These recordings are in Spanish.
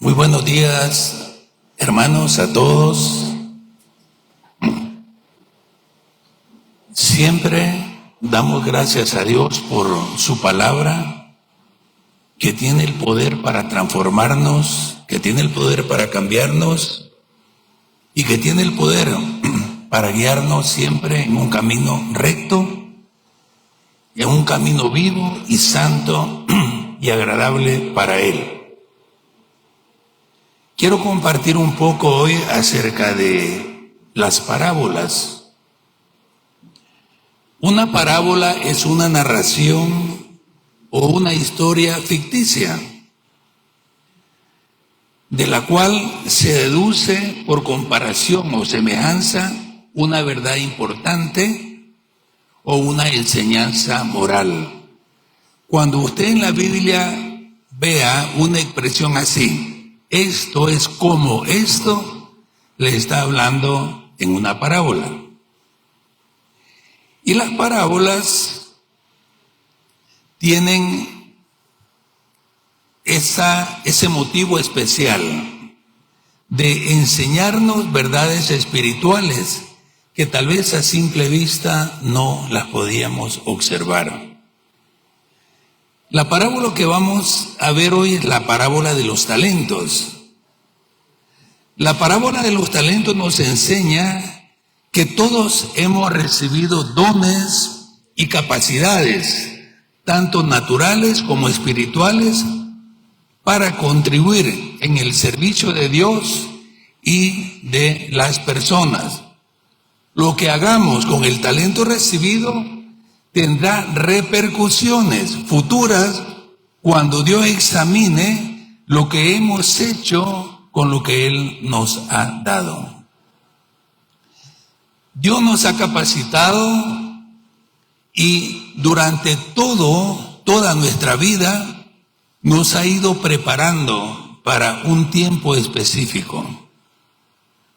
Muy buenos días, hermanos, a todos. Siempre damos gracias a Dios por su palabra, que tiene el poder para transformarnos, que tiene el poder para cambiarnos y que tiene el poder para guiarnos siempre en un camino recto, en un camino vivo y santo y agradable para Él. Quiero compartir un poco hoy acerca de las parábolas. Una parábola es una narración o una historia ficticia, de la cual se deduce por comparación o semejanza una verdad importante o una enseñanza moral. Cuando usted en la Biblia vea una expresión así, esto es como esto, le está hablando en una parábola. Y las parábolas tienen ese motivo especial de enseñarnos verdades espirituales que tal vez a simple vista no las podíamos observar. La parábola que vamos a ver hoy es la parábola de los talentos. La parábola de los talentos nos enseña que todos hemos recibido dones y capacidades, tanto naturales como espirituales, para contribuir en el servicio de Dios y de las personas. Lo que hagamos con el talento recibido tendrá repercusiones futuras cuando Dios examine lo que hemos hecho con lo que Él nos ha dado. Dios nos ha capacitado y durante toda nuestra vida nos ha ido preparando para un tiempo específico.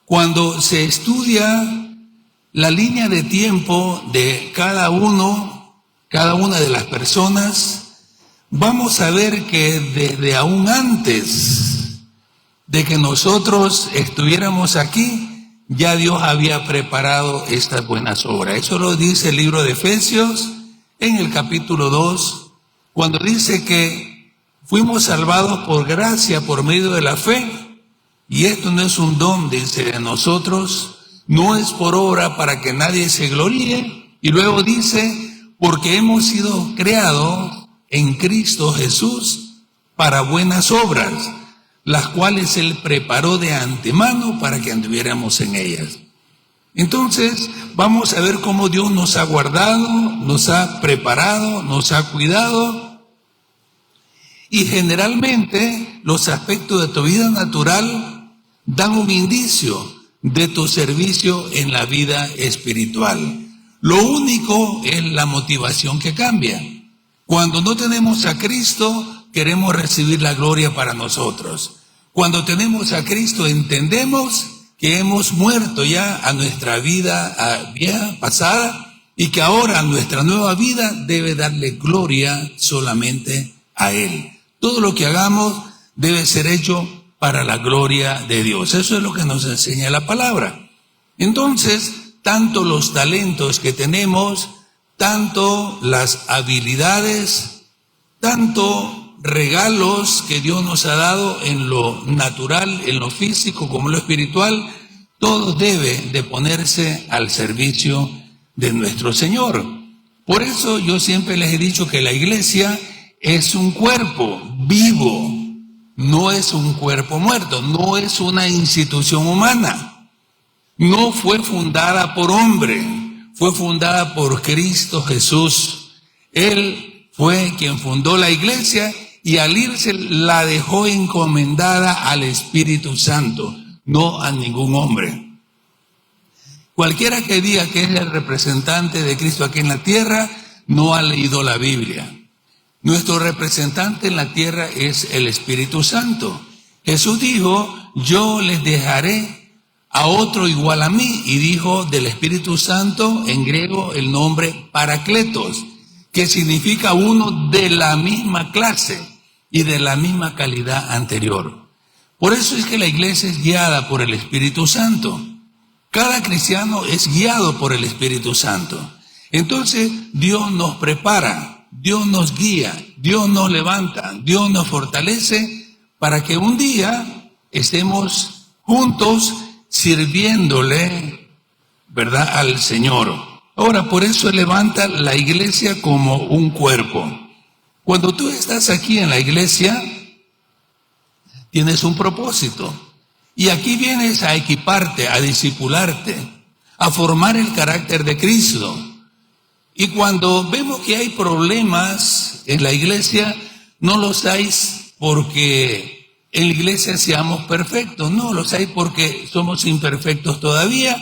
Cuando se estudia la línea de tiempo de cada una de las personas, vamos a ver que desde aún antes de que nosotros estuviéramos aquí, ya Dios había preparado estas buenas obras. Eso lo dice el libro de Efesios en el capítulo 2, cuando dice que fuimos salvados por gracia, por medio de la fe, y esto no es un don, dice, de nosotros, no es por obra para que nadie se gloríe. Y luego dice, porque hemos sido creados en Cristo Jesús para buenas obras, las cuales Él preparó de antemano para que anduviéramos en ellas. Entonces, vamos a ver cómo Dios nos ha guardado, nos ha preparado, nos ha cuidado. Y generalmente, los aspectos de tu vida natural dan un indicio de tu servicio en la vida espiritual. Lo único es la motivación que cambia. Cuando no tenemos a Cristo, queremos recibir la gloria para nosotros. Cuando tenemos a Cristo, entendemos que hemos muerto ya a nuestra vida vieja, pasada, y que ahora nuestra nueva vida debe darle gloria solamente a Él. Todo lo que hagamos debe ser hecho para la gloria de Dios. Eso es lo que nos enseña la palabra. Entonces, tanto los talentos que tenemos, tanto las habilidades, tanto regalos que Dios nos ha dado en lo natural, en lo físico como en lo espiritual, todo debe de ponerse al servicio de nuestro Señor. Por eso yo siempre les he dicho que la iglesia es un cuerpo vivo. No es un cuerpo muerto, no es una institución humana. No fue fundada por hombre, fue fundada por Cristo Jesús. Él fue quien fundó la iglesia y al irse la dejó encomendada al Espíritu Santo, no a ningún hombre. Cualquiera que diga que es el representante de Cristo aquí en la tierra, no ha leído la Biblia. Nuestro representante en la tierra es el Espíritu Santo. Jesús dijo, yo les dejaré a otro igual a mí, y dijo del Espíritu Santo en griego el nombre Paracletos, que significa uno de la misma clase y de la misma calidad anterior. Por eso es que la iglesia es guiada por el Espíritu Santo. Cada cristiano es guiado por el Espíritu Santo. Entonces Dios nos prepara, Dios nos guía, Dios nos levanta, Dios nos fortalece para que un día estemos juntos sirviéndole, ¿verdad?, al Señor. Ahora, por eso levanta la iglesia como un cuerpo. Cuando tú estás aquí en la iglesia, tienes un propósito. Y aquí vienes a equiparte, a discipularte, a formar el carácter de Cristo. Y cuando vemos que hay problemas en la iglesia, no los hay porque en la iglesia seamos perfectos, no, los hay porque somos imperfectos todavía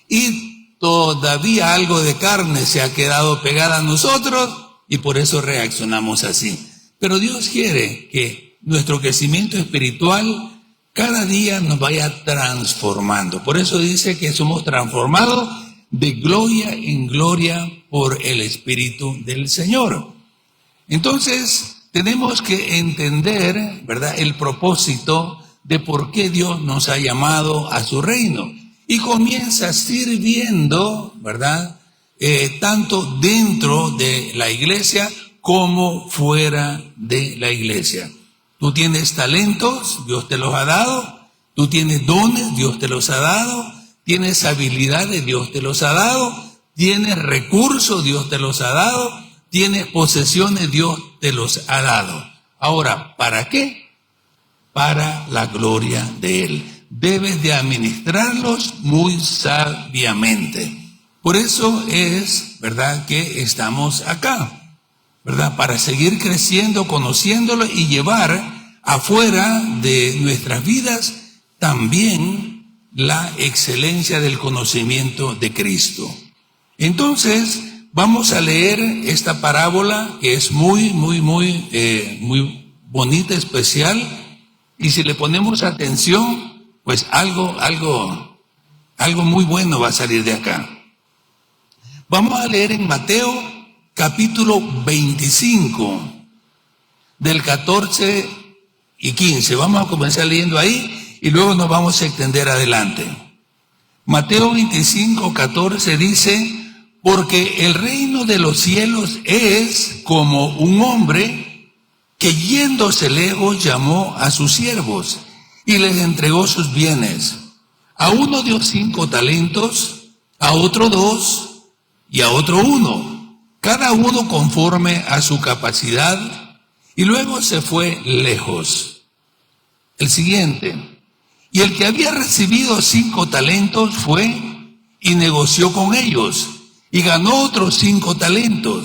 y todavía algo de carne se ha quedado pegada a nosotros y por eso reaccionamos así. Pero Dios quiere que nuestro crecimiento espiritual cada día nos vaya transformando. Por eso dice que somos transformados de gloria en gloria por el Espíritu del Señor. Entonces, tenemos que entender, ¿verdad?, el propósito de por qué Dios nos ha llamado a su reino. Y comienza sirviendo, ¿verdad?, tanto dentro de la iglesia como fuera de la iglesia. Tú tienes talentos, Dios te los ha dado. Tú tienes dones, Dios te los ha dado. Tienes habilidades, Dios te los ha dado. Tienes recursos, Dios te los ha dado. Tienes posesiones, Dios te los ha dado. Ahora, ¿para qué? Para la gloria de Él. Debes de administrarlos muy sabiamente. Por eso es, ¿verdad?, que estamos acá, ¿verdad?, para seguir creciendo, conociéndolo y llevar afuera de nuestras vidas también la excelencia del conocimiento de Cristo. Entonces, vamos a leer esta parábola que es muy bonita, especial, y si le ponemos atención, pues algo muy bueno va a salir de acá. Vamos a leer en Mateo capítulo 25, del 14 y 15. Vamos a comenzar leyendo ahí y luego nos vamos a extender adelante. Mateo 25, 14 dice: porque el reino de los cielos es como un hombre que yéndose lejos llamó a sus siervos y les entregó sus bienes. A uno dio 5 talentos, a otro 2 y a otro 1, cada uno conforme a su capacidad, y luego se fue lejos. El siguiente: y el que había recibido 5 talentos fue y negoció con ellos, y ganó otros 5 talentos.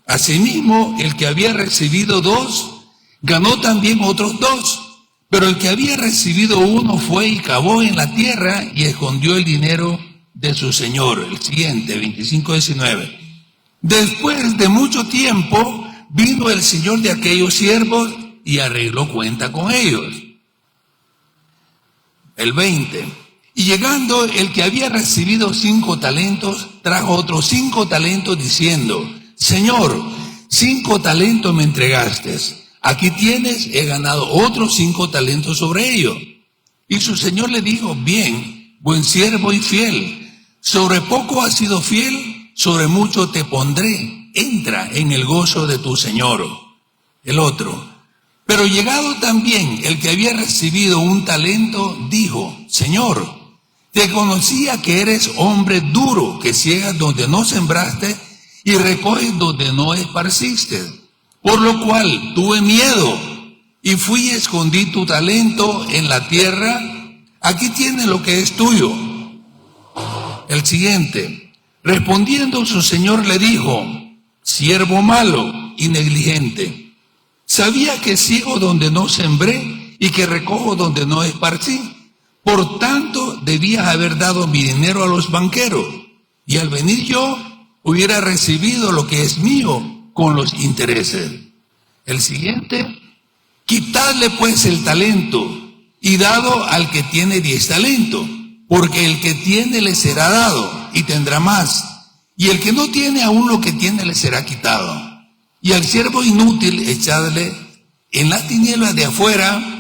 Asimismo, el que había recibido 2, ganó también otros 2. Pero el que había recibido 1 fue y cavó en la tierra y escondió el dinero de su señor. El siguiente, 25:19. Después de mucho tiempo, vino el señor de aquellos siervos y arregló cuenta con ellos. El 20. Y llegando el que había recibido 5 talentos, trajo otros 5 talentos diciendo: Señor, 5 talentos me entregaste. Aquí tienes, he ganado otros 5 talentos sobre ello. Y su señor le dijo: bien, buen siervo y fiel. Sobre poco has sido fiel, sobre mucho te pondré. Entra en el gozo de tu señor. El otro. Pero llegado también el que había recibido 1 talento, dijo: Señor, te conocía que eres hombre duro, que ciegas donde no sembraste y recoges donde no esparciste. Por lo cual tuve miedo y fui y escondí tu talento en la tierra. Aquí tienes lo que es tuyo. El siguiente. Respondiendo su señor le dijo: siervo malo y negligente, sabía que ciego donde no sembré y que recojo donde no esparcí. Por tanto, debías haber dado mi dinero a los banqueros, y al venir yo hubiera recibido lo que es mío con los intereses. El siguiente: quitadle pues el talento y dado al que tiene 10 talentos, porque el que tiene le será dado y tendrá más, y el que no tiene, aún lo que tiene le será quitado. Y al siervo inútil echadle en las tinieblas de afuera.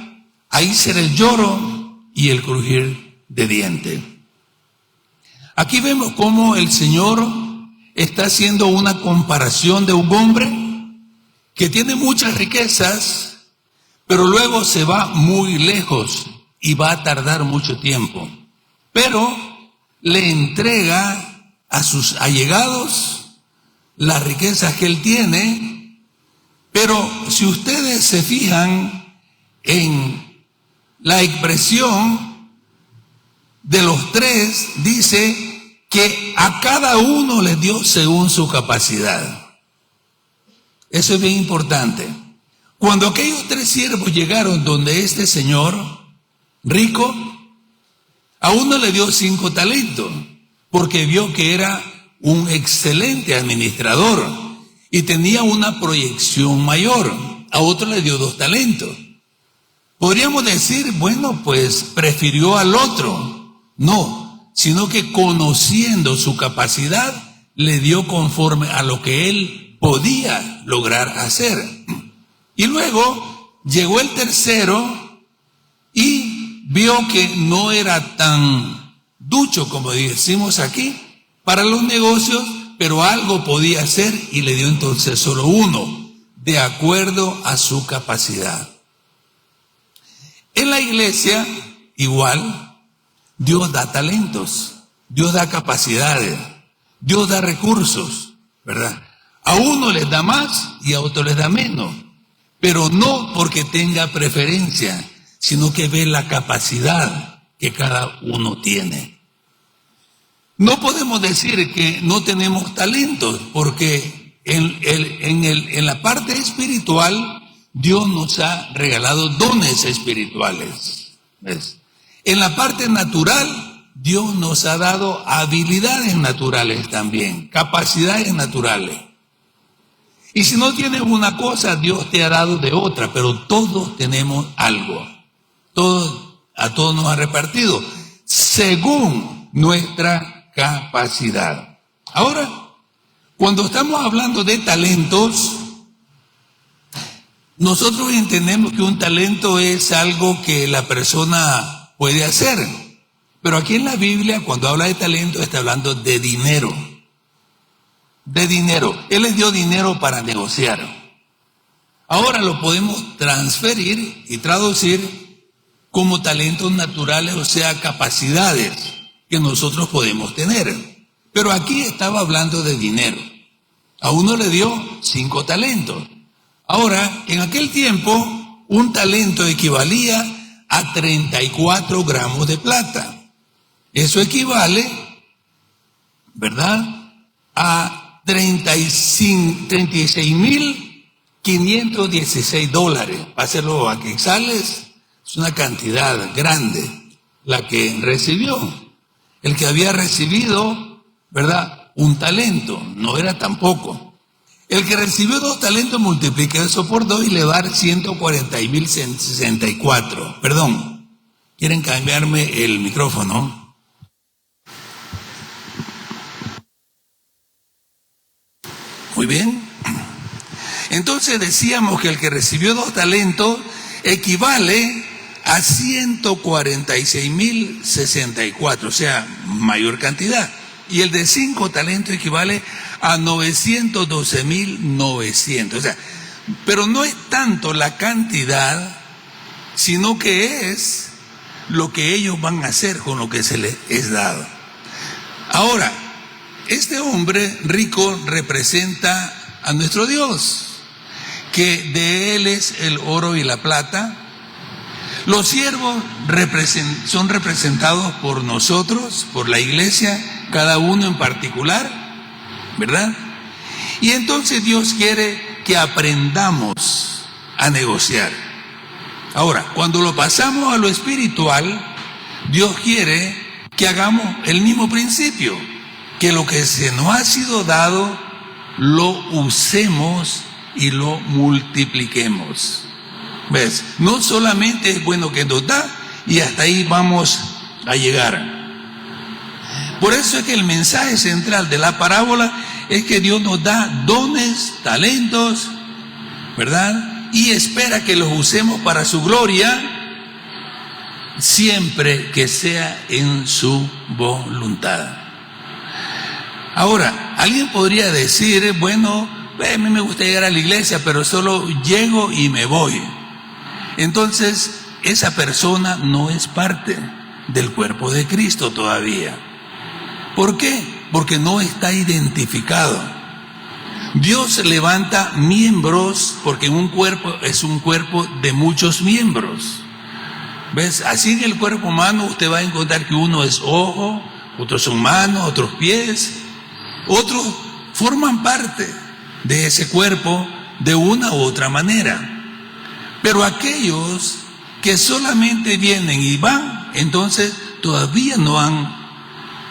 ahí será el lloro y el crujir de dientes. Aquí vemos cómo el Señor está haciendo una comparación de un hombre que tiene muchas riquezas, pero luego se va muy lejos y va a tardar mucho tiempo. Pero le entrega a sus allegados las riquezas que él tiene. Pero si ustedes se fijan en la expresión de los tres, dice que a cada uno les dio según su capacidad. Eso es bien importante. Cuando aquellos tres siervos llegaron donde este señor rico, a uno le dio 5 talentos, porque vio que era un excelente administrador y tenía una proyección mayor. A otro le dio 2 talentos. Podríamos decir, bueno, pues prefirió al otro. No, sino que conociendo su capacidad, le dio conforme a lo que él podía lograr hacer. Y luego llegó el tercero y vio que no era tan ducho, como decimos aquí, para los negocios, pero algo podía hacer y le dio entonces solo 1, de acuerdo a su capacidad. En la iglesia, igual, Dios da talentos, Dios da capacidades, Dios da recursos, ¿verdad? A uno les da más y a otro les da menos, pero no porque tenga preferencia, sino que ve la capacidad que cada uno tiene. No podemos decir que no tenemos talentos, porque en la parte espiritual Dios nos ha regalado dones espirituales. ¿Ves? En la parte natural Dios nos ha dado habilidades naturales también, capacidades naturales. Y si no tienes una cosa, Dios te ha dado de otra, pero todos tenemos algo. A todos nos ha repartido según nuestra capacidad. Ahora, cuando estamos hablando de talentos, nosotros entendemos que un talento es algo que la persona puede hacer. Pero aquí en la Biblia, cuando habla de talento, está hablando de dinero. De dinero. Él les dio dinero para negociar. Ahora lo podemos transferir y traducir como talentos naturales, o sea, capacidades que nosotros podemos tener. Pero aquí estaba hablando de dinero. A uno le dio 5 talentos. Ahora, en aquel tiempo, un talento equivalía a 34 gramos de plata. Eso equivale, ¿verdad?, a $36,516. Páselo a quetzales, es una cantidad grande la que recibió. El que había recibido, ¿verdad?, un talento, no era tampoco. El que recibió 2 talentos, multiplica eso por 2 y le va a dar 140,164. Perdón, ¿quieren cambiarme el micrófono? Muy bien. Entonces decíamos que el que recibió 2 talentos equivale a 146,064, o sea, mayor cantidad. Y el de 5 talentos equivale a 912,900. O sea, pero no es tanto la cantidad, sino que es lo que ellos van a hacer con lo que se les es dado. Ahora, este hombre rico representa a nuestro Dios, que de él es el oro y la plata. Los siervos son representados por nosotros, por la iglesia, cada uno en particular, ¿verdad? Y entonces Dios quiere que aprendamos a negociar. Ahora, cuando lo pasamos a lo espiritual, Dios quiere que hagamos el mismo principio, que lo que se nos ha sido dado, lo usemos y lo multipliquemos. ¿Ves? No solamente es bueno que nos da y hasta ahí vamos a llegar. Por eso es que el mensaje central de la parábola es que Dios nos da dones, talentos, ¿verdad? Y espera que los usemos para su gloria, siempre que sea en su voluntad. Ahora, alguien podría decir, bueno, a mí me gusta llegar a la iglesia, pero solo llego y me voy. Entonces, esa persona no es parte del cuerpo de Cristo todavía. ¿Por qué? Porque no está identificado. Dios levanta miembros porque un cuerpo es un cuerpo de muchos miembros. ¿Ves? Así en el cuerpo humano usted va a encontrar que uno es ojo, otros son manos, otros pies, otros forman parte de ese cuerpo de una u otra manera. Pero aquellos que solamente vienen y van, entonces todavía no han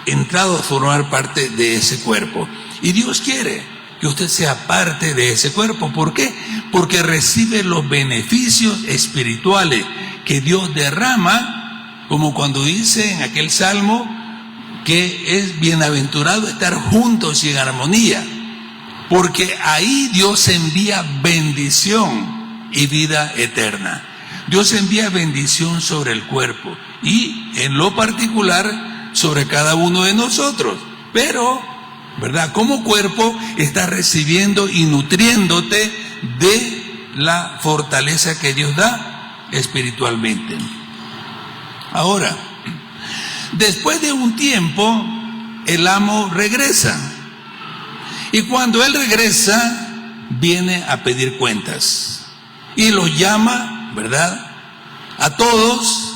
entrado a formar parte de ese cuerpo. Y Dios quiere que usted sea parte de ese cuerpo. ¿Por qué? Porque recibe los beneficios espirituales que Dios derrama, como cuando dice en aquel salmo que es bienaventurado estar juntos y en armonía, porque ahí Dios envía bendición y vida eterna. Dios envía bendición sobre el cuerpo y en lo particular sobre cada uno de nosotros. Pero, ¿verdad? Como cuerpo estás recibiendo y nutriéndote de la fortaleza que Dios da espiritualmente. Ahora, después de un tiempo, el amo regresa. Y cuando él regresa, viene a pedir cuentas. Y los llama, ¿verdad?, a todos.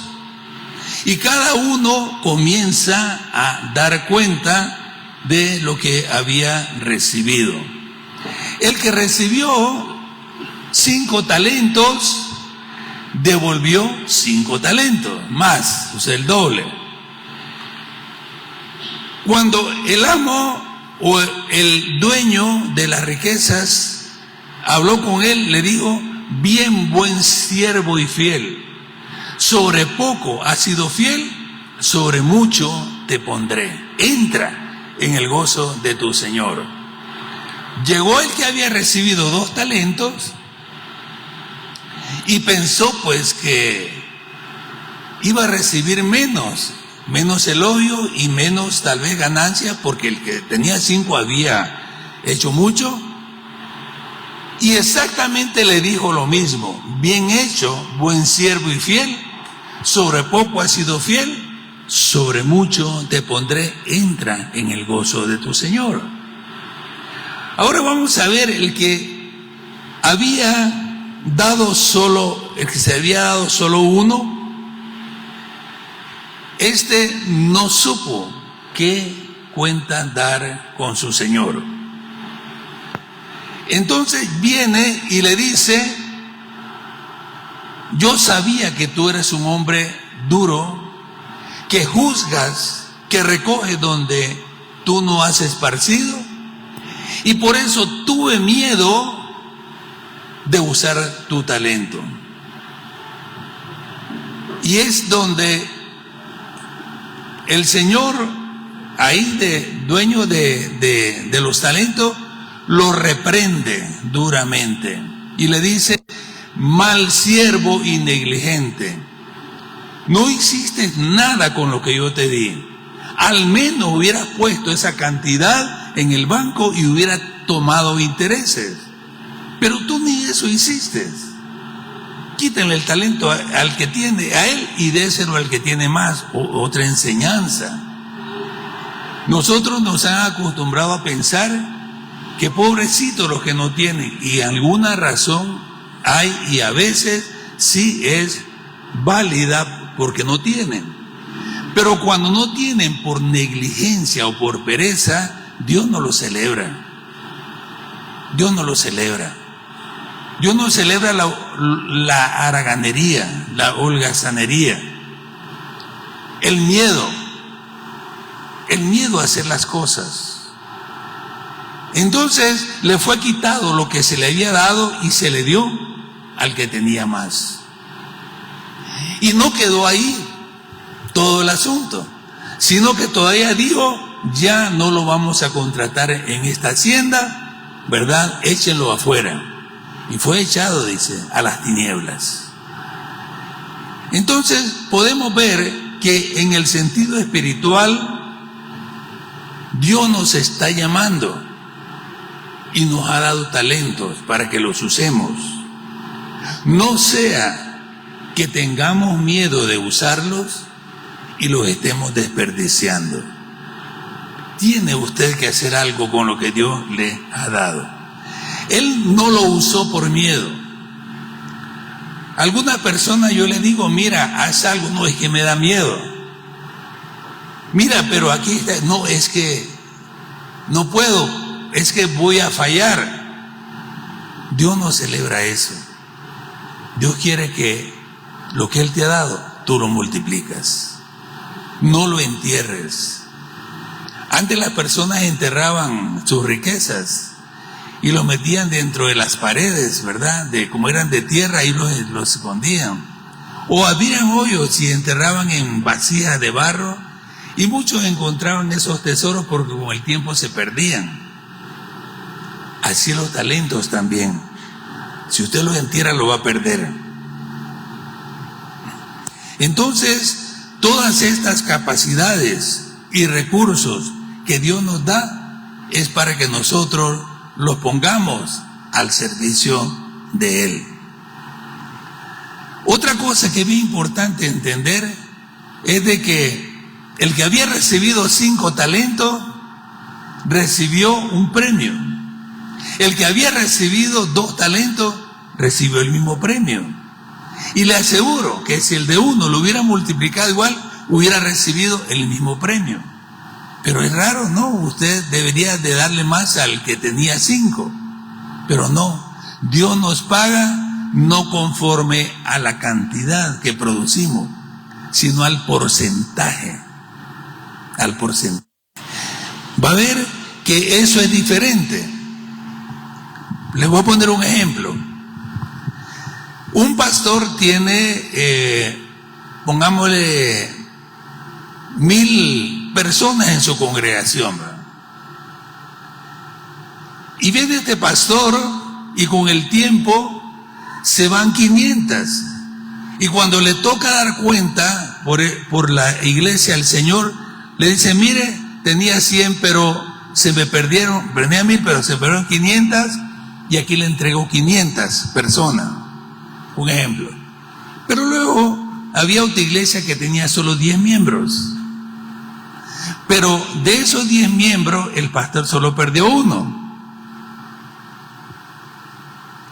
Y cada uno comienza a dar cuenta de lo que había recibido. El que recibió 5 talentos, devolvió 5 talentos, más, o sea, el doble. Cuando el amo o el dueño de las riquezas habló con él, le dijo: bien, buen siervo y fiel, sobre poco has sido fiel, sobre mucho te pondré, entra en el gozo de tu Señor. Llegó el que había recibido 2 talentos y pensó pues que iba a recibir menos elogio y menos tal vez ganancia, porque el que tenía 5 había hecho mucho. Y exactamente le dijo lo mismo: bien hecho, buen siervo y fiel, sobre poco has sido fiel, sobre mucho te pondré, entra en el gozo de tu Señor. Ahora vamos a ver el que había dado solo, el que se había dado solo 1. Este no supo qué cuenta dar con su Señor. Entonces viene y le dice: yo sabía que tú eres un hombre duro, que juzgas, que recoges donde tú no has esparcido, y por eso tuve miedo de usar tu talento. Y es donde el Señor, ahí dueño de los talentos, lo reprende duramente y le dice: mal siervo y negligente, no hiciste nada con lo que yo te di. Al menos hubieras puesto esa cantidad en el banco y hubieras tomado intereses, pero tú ni eso hiciste. Quítenle el talento al que tiene, a él, y déselo al que tiene más. Otra enseñanza. Nosotros nos han acostumbrado a pensar que pobrecitos los que no tienen, y alguna razón hay, y a veces sí es válida porque no tienen. Pero cuando no tienen por negligencia o por pereza, Dios no lo celebra. Dios no lo celebra. Dios no celebra la haraganería, la holgazanería, el miedo a hacer las cosas. Entonces le fue quitado lo que se le había dado y se le dio al que tenía más. Y no quedó ahí todo el asunto, sino que todavía dijo: ya no lo vamos a contratar en esta hacienda, ¿verdad? Échenlo afuera. Y fue echado, dice, a las tinieblas. Entonces podemos ver que en el sentido espiritual Dios nos está llamando y nos ha dado talentos para que los usemos. No sea que tengamos miedo de usarlos y los estemos desperdiciando. Tiene usted que hacer algo con lo que Dios le ha dado. Él no lo usó por miedo. Alguna persona yo le digo, mira, haz algo, no, es que me da miedo. Mira, pero aquí está, no, es que no puedo, es que voy a fallar. Dios no celebra eso. Dios quiere que lo que Él te ha dado, tú lo multiplicas. No lo entierres. Antes las personas enterraban sus riquezas y los metían dentro de las paredes, ¿verdad? Como eran de tierra, y los escondían. O habían hoyos y enterraban en vasijas de barro, y muchos encontraban esos tesoros porque con el tiempo se perdían. Así los talentos también. Si usted los entierra, lo va a perder. Entonces, todas estas capacidades y recursos que Dios nos da es para que nosotros los pongamos al servicio de Él. Otra cosa que es bien importante entender es de que el que había recibido 5 talentos recibió un premio. El que había recibido 2 talentos recibió el mismo premio. Y le aseguro que si el de uno lo hubiera multiplicado igual, hubiera recibido el mismo premio. Pero es raro, ¿no? Usted debería de darle más al que tenía 5. Pero no, Dios nos paga no conforme a la cantidad que producimos, sino al porcentaje. Al porcentaje. Va a ver que eso es diferente. Les voy a poner un ejemplo. Un pastor tiene, pongámosle, 1000 personas en su congregación, ¿verdad? Y viene este pastor y con el tiempo se van 500. Y cuando le toca dar cuenta por la iglesia al Señor, le dice, mire, tenía 100, pero se me perdieron, tenía 1000, pero se perdieron 500, y aquí le entregó 500 personas. Un ejemplo. Pero luego había otra iglesia que tenía solo 10 miembros. Pero de esos 10 miembros, el pastor solo perdió 1.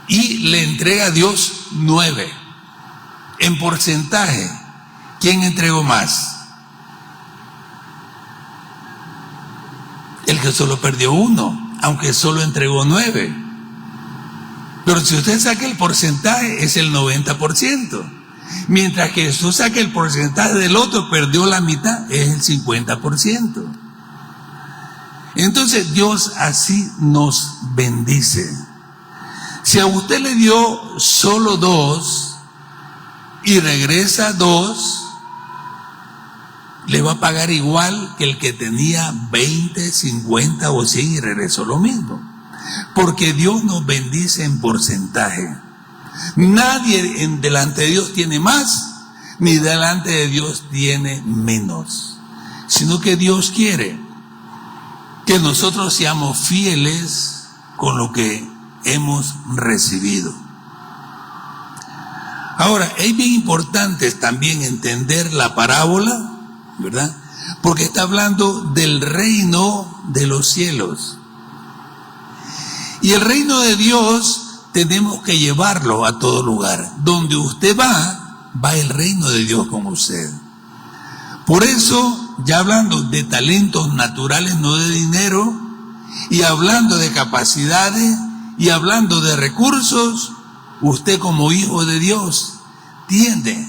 Y le entrega a Dios 9. En porcentaje, ¿quién entregó más? El que solo perdió 1, aunque solo entregó 9. Pero si usted saca el porcentaje, es el 90%. Mientras que usted saca el porcentaje del otro, perdió la mitad, es el 50%. Entonces Dios así nos bendice. Si a usted le dio solo 2 y regresa 2, le va a pagar igual que el que tenía 20, 50 o 100 y regresó lo mismo. Porque Dios nos bendice en porcentaje. Nadie delante de Dios tiene más, ni delante de Dios tiene menos. Sino que Dios quiere que nosotros seamos fieles con lo que hemos recibido. Ahora, es bien importante también entender la parábola, ¿verdad? Porque está hablando del reino de los cielos. Y el reino de Dios tenemos que llevarlo a todo lugar. Donde usted va el reino de Dios con usted. Por eso, ya hablando de talentos naturales, no de dinero, y hablando de capacidades, y hablando de recursos, usted como hijo de Dios tiene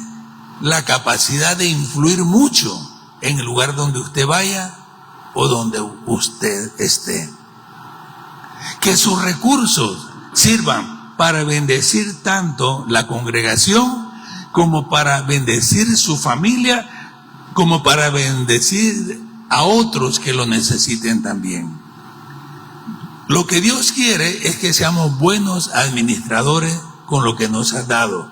la capacidad de influir mucho en el lugar donde usted vaya o donde usted esté. Que sus recursos sirvan para bendecir tanto la congregación como para bendecir su familia, como para bendecir a otros que lo necesiten también. Lo que Dios quiere es que seamos buenos administradores con lo que nos ha dado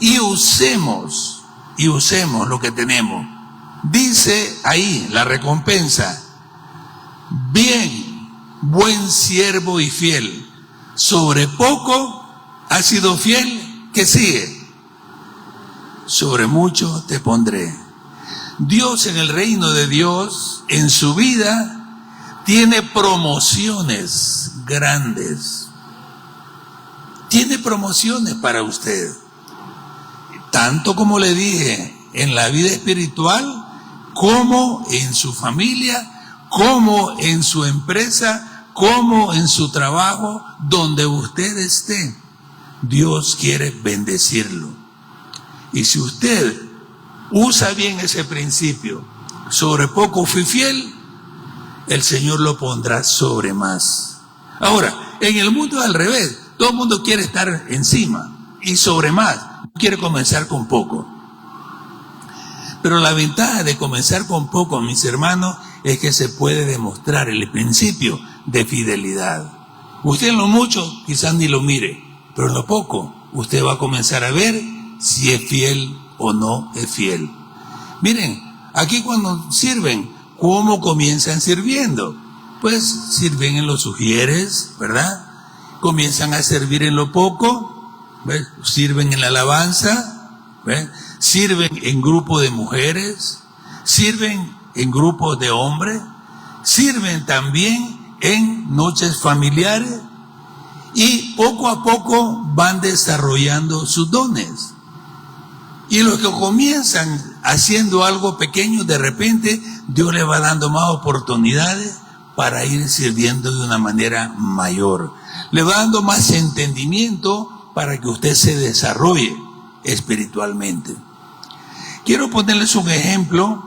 y usemos y usemos lo que tenemos. Dice ahí la recompensa: bien, buen siervo y fiel, sobre poco has sido fiel, ¿qué sigue? Sobre mucho te pondré. Dios, en el reino de Dios, en su vida, tiene promociones grandes. Tiene promociones para usted. Tanto, como le dije, en la vida espiritual, como en su familia, como en su empresa, como en su trabajo, donde usted esté. Dios quiere bendecirlo. Y si usted usa bien ese principio, sobre poco fui fiel, el Señor lo pondrá sobre más. Ahora, en el mundo es al revés. Todo el mundo quiere estar encima y sobre más. Quiere comenzar con poco. Pero la ventaja de comenzar con poco, mis hermanos, es que se puede demostrar el principio de fidelidad. Usted en lo mucho quizás ni lo mire, pero en lo poco usted va a comenzar a ver si es fiel o no es fiel. Miren, aquí cuando sirven, ¿cómo comienzan sirviendo? Pues sirven en los ujieres, ¿verdad? Comienzan a servir en lo poco, ¿ves? Sirven en la alabanza, ¿ves? Sirven en grupo de mujeres, sirven en grupos de hombres, sirven también en noches familiares, y poco a poco van desarrollando sus dones. Y los que comienzan haciendo algo pequeño, de repente Dios les va dando más oportunidades para ir sirviendo de una manera mayor. Le va dando más entendimiento para que usted se desarrolle espiritualmente. Quiero ponerles un ejemplo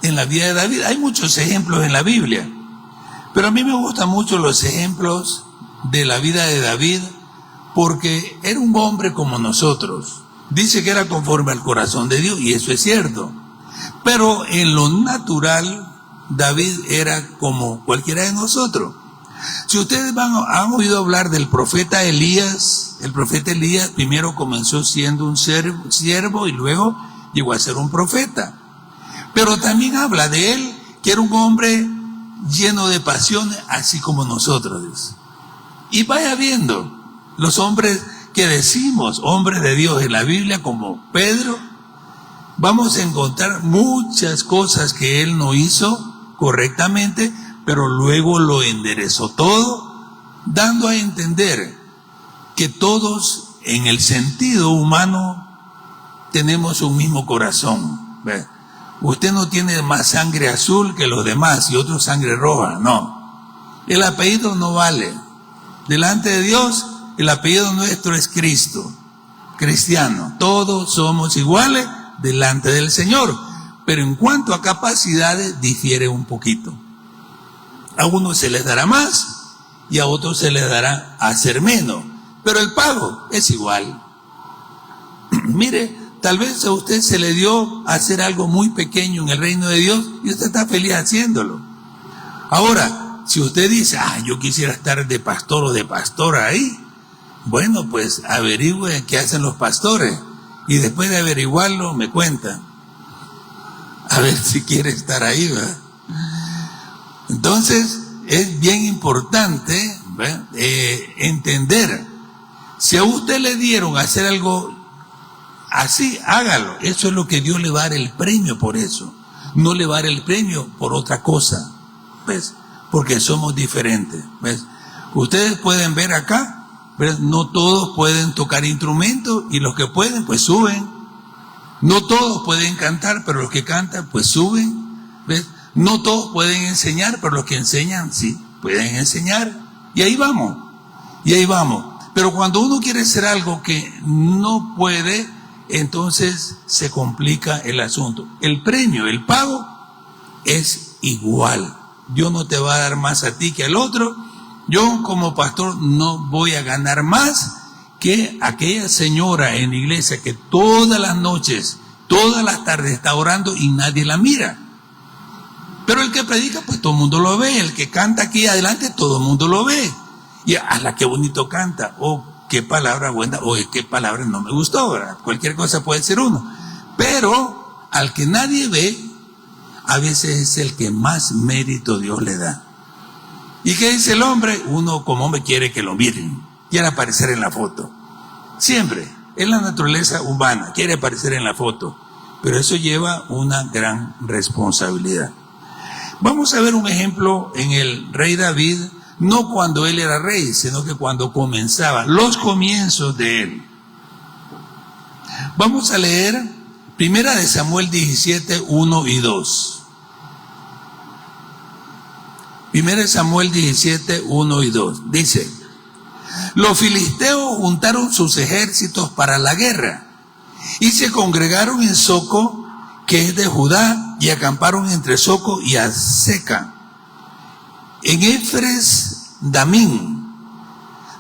en la vida de David. Hay muchos ejemplos en la Biblia, pero a mí me gustan mucho los ejemplos de la vida de David, porque era un hombre como nosotros. Dice que era conforme al corazón de Dios, y eso es cierto. Pero en lo natural, David era como cualquiera de nosotros. Si ustedes han oído hablar del profeta Elías, el profeta Elías primero comenzó siendo un siervo y luego llegó a ser un profeta. Pero también habla de él, que era un hombre lleno de pasiones, así como nosotros. Y vaya viendo, los hombres que decimos hombres de Dios en la Biblia, como Pedro, vamos a encontrar muchas cosas que él no hizo correctamente, pero luego lo enderezó todo, dando a entender que todos, en el sentido humano, tenemos un mismo corazón. ¿Ve? Usted no tiene más sangre azul que los demás y otro sangre roja, no. El apellido no vale. Delante de Dios, el apellido nuestro es Cristo, cristiano. Todos somos iguales delante del Señor, pero en cuanto a capacidades difiere un poquito. A unos se les dará más y a otros se les dará hacer menos, pero el pago es igual. Mire, tal vez a usted se le dio hacer algo muy pequeño en el reino de Dios y usted está feliz haciéndolo. Ahora, si usted dice, yo quisiera estar de pastor o de pastora ahí, bueno, pues averigüe qué hacen los pastores y después de averiguarlo me cuenta. A ver si quiere estar ahí, ¿verdad? Entonces, es bien importante, ¿verdad? Entender, si a usted le dieron a hacer algo así, hágalo. Eso es lo que Dios le va a dar el premio por eso. No le va a dar el premio por otra cosa, ¿ves? Porque somos diferentes, ¿ves? Ustedes pueden ver acá, ¿ves? No todos pueden tocar instrumentos y los que pueden, pues suben. No todos pueden cantar, pero los que cantan, pues suben, ¿ves? No todos pueden enseñar, pero los que enseñan, sí, pueden enseñar. Y ahí vamos, y ahí vamos. Pero cuando uno quiere hacer algo que no puede, entonces se complica el asunto. El premio, el pago, es igual. Dios no te va a dar más a ti que al otro. Yo como pastor no voy a ganar más que aquella señora en la iglesia que todas las noches, todas las tardes está orando y nadie la mira. Pero el que predica, pues todo el mundo lo ve. El que canta aquí adelante, todo el mundo lo ve. Y la qué bonito canta, o qué palabra buena, o qué palabra no me gustó, ¿verdad? Cualquier cosa puede ser uno. Pero al que nadie ve, a veces es el que más mérito Dios le da. ¿Y qué dice el hombre? Uno como hombre quiere que lo miren, quiere aparecer en la foto. Siempre, es la naturaleza humana, quiere aparecer en la foto. Pero eso lleva una gran responsabilidad. Vamos a ver un ejemplo en el rey David, no cuando él era rey, sino que cuando comenzaba, los comienzos de él. Vamos a leer 1 Samuel 17, 1 y 2. 1 Samuel 17, 1 y 2. Dice: los filisteos juntaron sus ejércitos para la guerra y se congregaron en Soco, que es de Judá, y acamparon entre Soco y Azeca, en Efres Damín.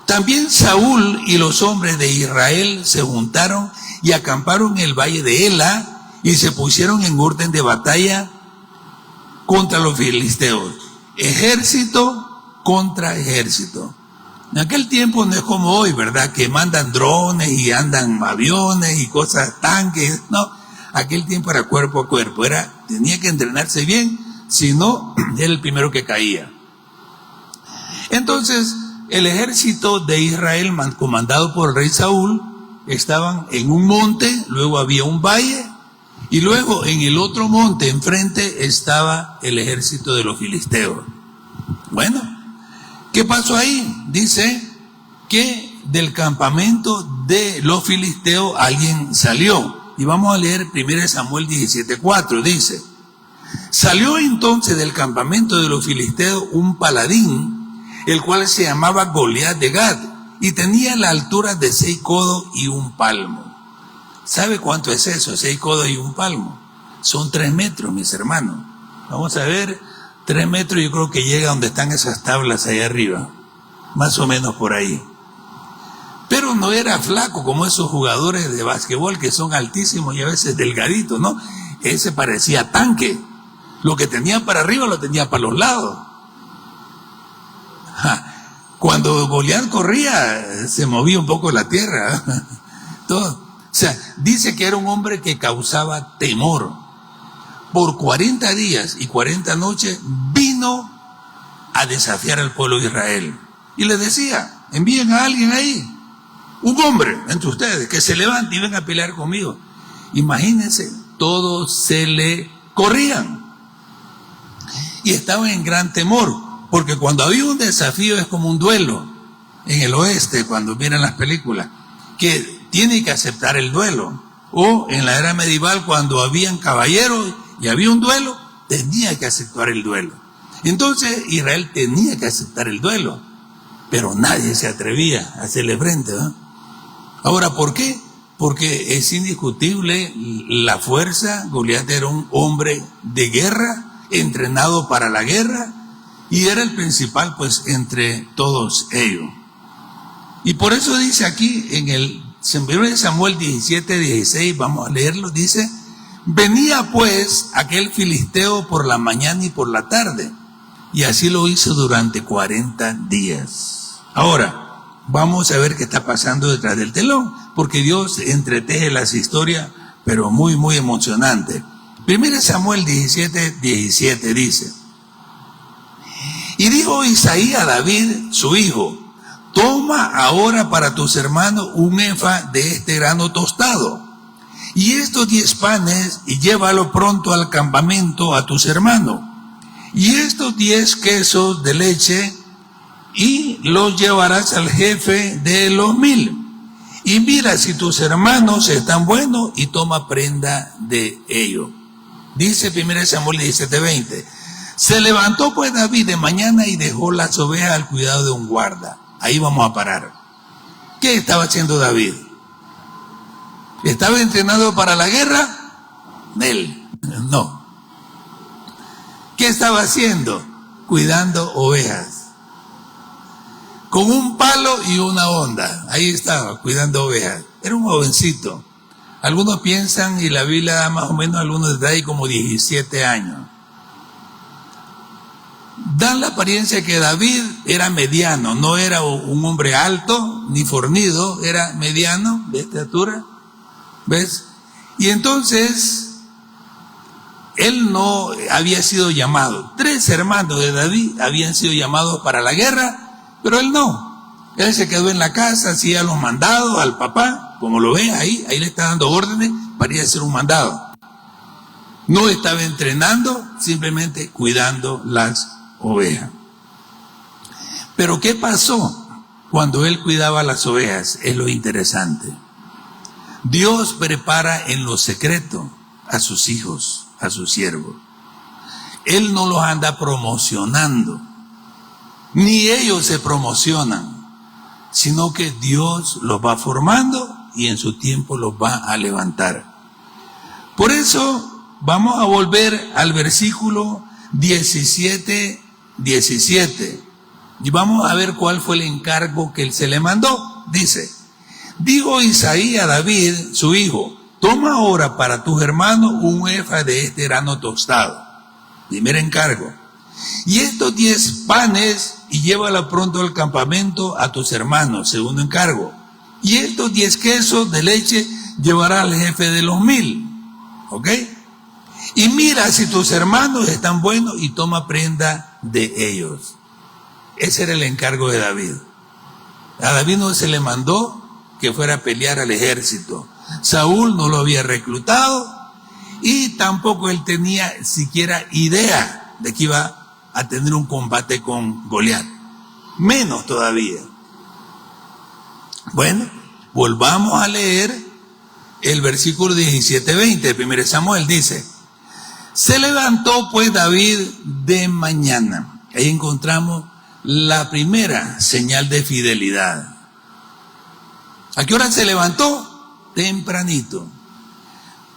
También Saúl y los hombres de Israel se juntaron y acamparon en el valle de Ela y se pusieron en orden de batalla contra los filisteos. Ejército contra ejército. En aquel tiempo no es como hoy, ¿verdad? Que mandan drones y andan aviones y cosas, tanques. No, aquel tiempo era cuerpo a cuerpo. Tenía que entrenarse bien, si no, era el primero que caía. Entonces, el ejército de Israel, comandado por el rey Saúl, estaban en un monte, luego había un valle, y luego en el otro monte enfrente estaba el ejército de los filisteos. Bueno, ¿qué pasó ahí? Dice que del campamento de los filisteos alguien salió. Y vamos a leer 1 Samuel 17:4. Dice: salió entonces del campamento de los filisteos un paladín, el cual se llamaba Goliat de Gad, y tenía la altura de 6 codos y 1 palmo. ¿Sabe cuánto es eso? 6 codos y 1 palmo. Son 3 metros, mis hermanos. Vamos a ver, 3 metros yo creo que llega donde están esas tablas allá arriba. Más o menos por ahí. Pero no era flaco como esos jugadores de básquetbol que son altísimos y a veces delgaditos, ¿no? Ese parecía tanque. Lo que tenía para arriba lo tenía para los lados. Cuando Goliat corría, se movía un poco la tierra. Todo. O sea, dice que era un hombre que causaba temor. Por 40 días y 40 noches vino a desafiar al pueblo de Israel. Y les decía: envíen a alguien ahí, un hombre entre ustedes, que se levante y venga a pelear conmigo. Imagínense, todos se le corrían. Y estaban en gran temor. Porque cuando había un desafío es como un duelo. En el oeste, cuando miran las películas, que tiene que aceptar el duelo. O en la era medieval, cuando habían caballeros y había un duelo, tenía que aceptar el duelo. Entonces Israel tenía que aceptar el duelo. Pero nadie se atrevía a hacerle frente, ¿no? Ahora, ¿por qué? Porque es indiscutible la fuerza. Goliat era un hombre de guerra, entrenado para la guerra, y era el principal, pues, entre todos ellos. Y por eso dice aquí en el 1 Samuel 17:16, vamos a leerlo, dice: venía pues aquel filisteo por la mañana y por la tarde, y así lo hizo durante 40 días. Ahora, vamos a ver qué está pasando detrás del telón, porque Dios entreteje las historias, pero muy, muy emocionante. 1 Samuel 17:17 dice: y dijo Isaí a David, su hijo: toma ahora para tus hermanos un efa de este grano tostado, y estos 10 panes, y llévalo pronto al campamento a tus hermanos, y estos 10 quesos de leche, y los llevarás al jefe de los 1000. Y mira si tus hermanos están buenos, y toma prenda de ellos. Dice 1 Samuel 17:20. Se levantó pues David de mañana y dejó las ovejas al cuidado de un guarda. Ahí vamos a parar. ¿Qué estaba haciendo David? ¿Estaba entrenado para la guerra? Él, no. ¿Qué estaba haciendo? Cuidando ovejas. Con un palo y una honda. Ahí estaba, cuidando ovejas. Era un jovencito. Algunos piensan, y la Biblia da más o menos algunos detalles, como 17 años. Dan la apariencia que David era mediano, no era un hombre alto ni fornido, era mediano de estatura, ¿ves? Y entonces, él no había sido llamado. 3 hermanos de David habían sido llamados para la guerra, pero él no. Él se quedó en la casa, hacía los mandados al papá, como lo ven ahí le está dando órdenes para ir a hacer un mandado. No estaba entrenando, simplemente cuidando las ovejas. Pero ¿qué pasó cuando él cuidaba las ovejas? Es lo interesante. Dios prepara en lo secreto a sus hijos, a sus siervos. Él no los anda promocionando, ni ellos se promocionan, sino que Dios los va formando y en su tiempo los va a levantar. Por eso vamos a volver al versículo 17 y vamos a ver cuál fue el encargo que él se le mandó. Dice: dijo Isaí a David, su hijo: toma ahora para tus hermanos un efa de este grano tostado. Primer encargo. Y estos 10 panes, y llévala pronto al campamento a tus hermanos. Segundo encargo. Y estos 10 quesos de leche llevará al jefe de los 1000. ¿Ok? Y mira si tus hermanos están buenos y toma prenda de ellos. Ese era el encargo de David. A David no se le mandó que fuera a pelear al ejército. Saúl no lo había reclutado y tampoco él tenía siquiera idea de que iba a tener un combate con Goliat. Menos todavía. Bueno, volvamos a leer el versículo 17-20 de 1 Samuel. Dice: se levantó pues David de mañana. Ahí encontramos la primera señal de fidelidad. ¿A qué hora se levantó? Tempranito.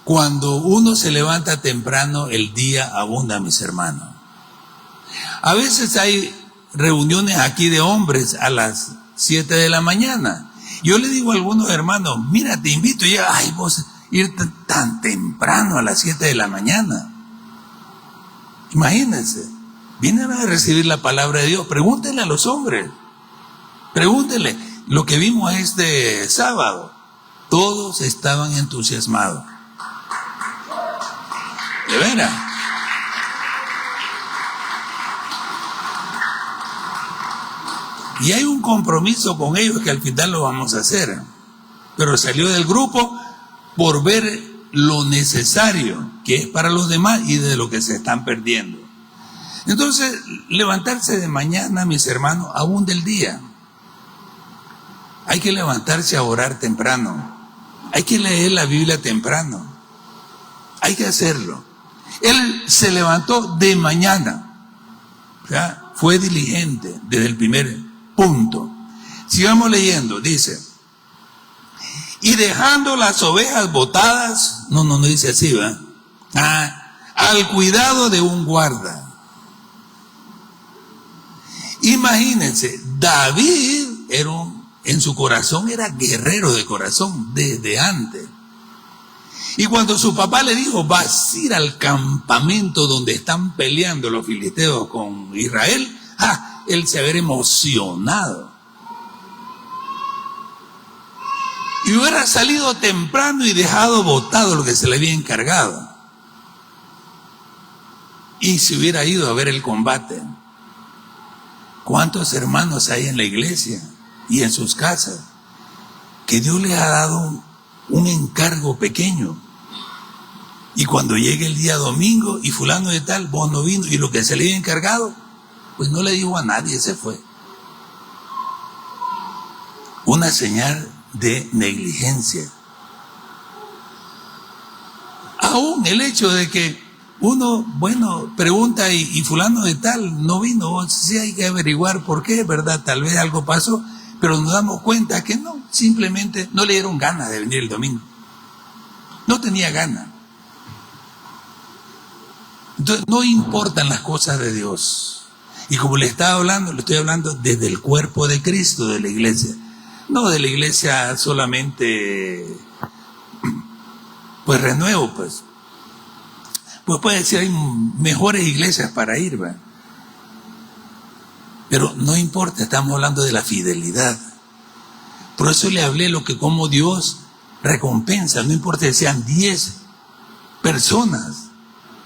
Cuando uno se levanta temprano, el día abunda, mis hermanos. A veces hay reuniones aquí de hombres a las 7 de la mañana. Yo le digo a algunos hermanos: mira, te invito. Y ay, vos ir tan temprano a las 7 de la mañana. Imagínense, vienen a recibir la palabra de Dios. Pregúntenle a los hombres. Pregúntenle. Lo que vimos este sábado, todos estaban entusiasmados. De veras. Y hay un compromiso con ellos que al final lo vamos a hacer. Pero salió del grupo por ver lo necesario que es para los demás y de lo que se están perdiendo. Entonces, levantarse de mañana, mis hermanos, abunda el día. Hay que levantarse a orar temprano. Hay que leer la Biblia temprano. Hay que hacerlo. Él se levantó de mañana. ¿Ya? Fue diligente desde el primer punto. Sigamos leyendo. Dice: y dejando las ovejas botadas, no dice así, ¿verdad? Al cuidado de un guarda. Imagínense, David en su corazón era guerrero de corazón desde antes. Y cuando su papá le dijo: vas a ir al campamento donde están peleando los filisteos con Israel, él se había emocionado. Y hubiera salido temprano y dejado botado lo que se le había encargado. Y se hubiera ido a ver el combate. ¿Cuántos hermanos hay en la iglesia y en sus casas que Dios les ha dado un encargo pequeño? Y cuando llegue el día domingo y fulano de tal, vos no vino, y lo que se le había encargado, pues no le dijo a nadie, se fue. Una señal de negligencia. Aún el hecho de que uno, pregunta y fulano de tal no vino, sí hay que averiguar por qué, ¿verdad? Tal vez algo pasó, pero nos damos cuenta que no, simplemente no le dieron ganas de venir el domingo. No tenía ganas. Entonces, no importan las cosas de Dios. Y como le estoy hablando desde el cuerpo de Cristo, de la iglesia. No de la iglesia solamente, pues Renuevo, pues. Pues puede decir, hay mejores iglesias para ir, ¿va? Pero no importa, estamos hablando de la fidelidad. Por eso le hablé como Dios recompensa, no importa si sean 10 personas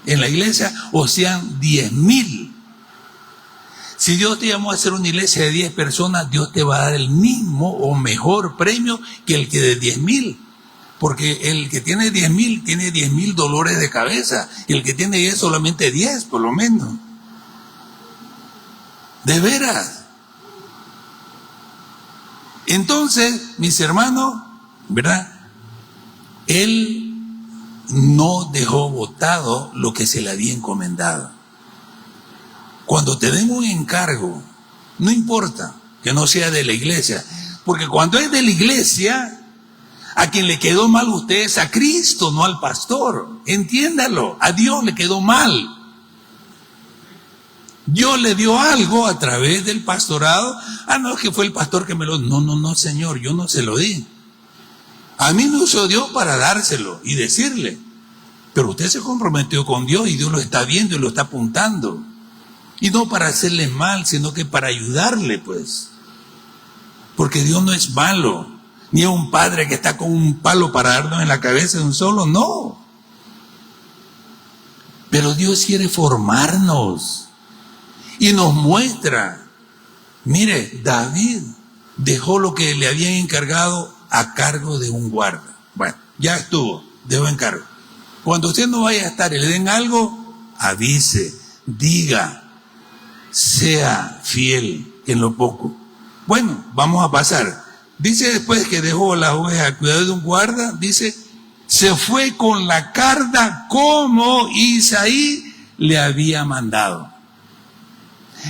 en la iglesia o sean 10,000. Si Dios te llamó a hacer una iglesia de 10 personas, Dios te va a dar el mismo o mejor premio que el que de 10,000. Porque el que tiene 10,000 tiene 10,000 dolores de cabeza. Y el que tiene 10 solamente 10 por lo menos. De veras. Entonces, mis hermanos, ¿verdad? Él no dejó botado lo que se le había encomendado. Cuando te den un encargo, no importa que no sea de la iglesia, porque cuando es de la iglesia, a quien le quedó mal usted es a Cristo, no al pastor. Entiéndalo, a Dios le quedó mal. Dios le dio algo a través del pastorado. No, es que fue el pastor que me lo... No, Señor, yo no se lo di. A mí me usó Dios para dárselo y decirle. Pero usted se comprometió con Dios y Dios lo está viendo y lo está apuntando. Y no para hacerle mal, sino que para ayudarle, pues. Porque Dios no es malo. Ni es un padre que está con un palo para darnos en la cabeza de un solo, no. Pero Dios quiere formarnos. Y nos muestra. Mire, David dejó lo que le habían encargado a cargo de un guarda. Bueno, ya estuvo, dejó encargo. Cuando usted no vaya a estar y le den algo, avise, diga, sea fiel en lo poco. Bueno, vamos a pasar. Dice después que dejó las ovejas al cuidado de un guarda, dice, se fue con la carga como Isaí le había mandado.